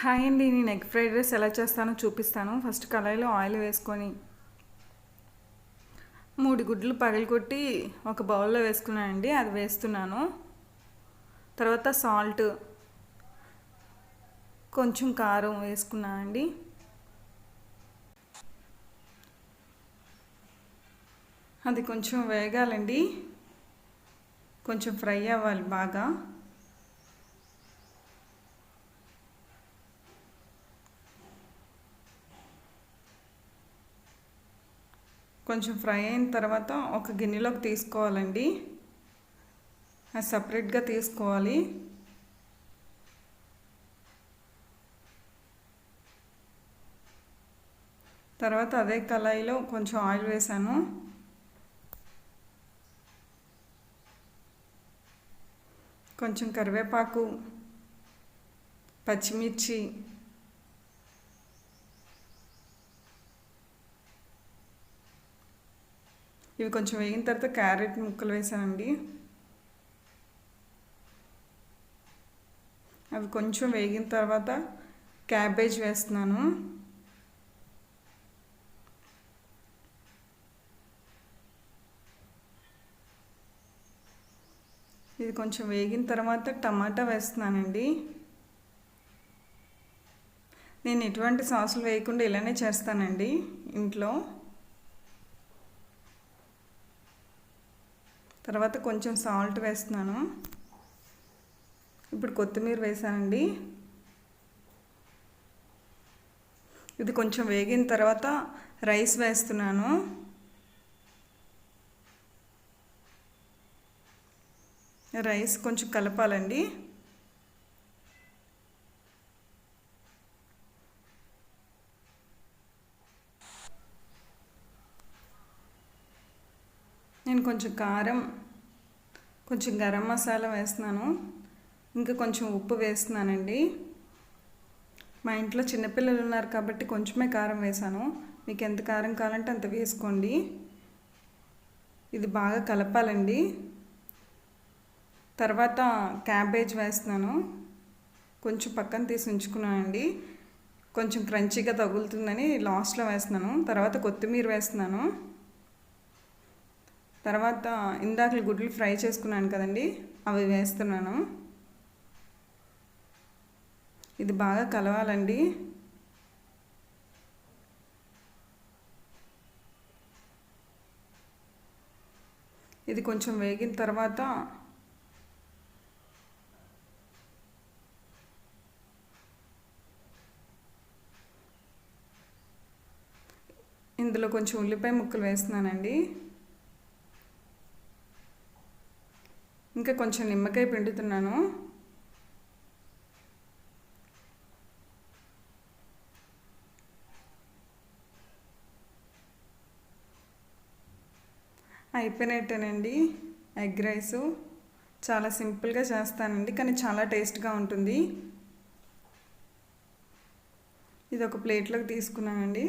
Hi అండి, నేను egg fried rice ఎలా చేస్తానో చూపిస్తాను. ఫస్ట్ కళాయిలో ఆయిల్ వేసుకొని 3 గుడ్లు పగలగొట్టి ఒక బౌల్లో వేసుకున్నానండి. అది వేస్తున్నాను. తర్వాత సాల్ట్, కొంచెం కారం వేసుకున్నానండి. అది కొంచెం వేగాలండి, కొంచెం ఫ్రై అవ్వాలి బాగా. కొంచెం ఫ్రై అయిన తర్వాత ఒక గిన్నెలోకి తీసుకోవాలండి. అది సపరేట్గా తీసుకోవాలి. తర్వాత అదే కళాయిలో కొంచెం ఆయిల్ వేసాను. కొంచెం కరివేపాకు, పచ్చిమిర్చి, ఇవి కొంచెం వేగిన తర్వాత క్యారెట్ ముక్కలు వేసానండి. అవి కొంచెం వేగిన తర్వాత క్యాబేజ్ వేస్తున్నాను. ఇది కొంచెం వేగిన తర్వాత టమాటా వేస్తున్నానండి. నేను ఎటువంటి సాసులు వేయకుండా ఇలానే చేస్తానండి ఇంట్లో. తర్వాత కొంచెం సాల్ట్ వేస్తున్నాను. ఇప్పుడు కొత్తిమీర వేసానండి. ఇది కొంచెం వేగిన తర్వాత రైస్ వేస్తున్నాను. రైస్ కొంచెం కలపాలండి. నేను కొంచెం కారం, కొంచెం గరం మసాలా వేస్తున్నాను. ఇంకా కొంచెం ఉప్పు వేస్తున్నానండి. మా ఇంట్లో చిన్నపిల్లలు ఉన్నారు కాబట్టి కొంచెమే కారం వేసాను. మీకు ఎంత కారం కావాలంటే అంత వేసుకోండి. ఇది బాగా కలపాలండి. తర్వాత క్యాబేజ్ వేస్తున్నాను. కొంచెం పక్కన తీసి ఉంచుకున్నానండి. కొంచెం క్రంచీగా తగులుతుందని లాస్ట్లో వేస్తున్నాను. తర్వాత కొత్తిమీర వేస్తున్నాను. తర్వాత ఇందాక గుడ్లు ఫ్రై చేసుకున్నాను కదండి, అవి వేస్తున్నాను. ఇది బాగా కలవాలండి. ఇది కొంచెం వేగిన తర్వాత ఇందులో కొంచెం ఉల్లిపాయ ముక్కలు వేస్తున్నానండి. ఇంకా కొంచెం నిమ్మకాయ పిండుతున్నాను. అయిపోయినట్టేనండి ఎగ్ రైసు. చాలా సింపుల్గా చేస్తానండి, కానీ చాలా టేస్ట్గా ఉంటుంది. ఇది ఒక ప్లేట్లోకి తీసుకున్నానండి.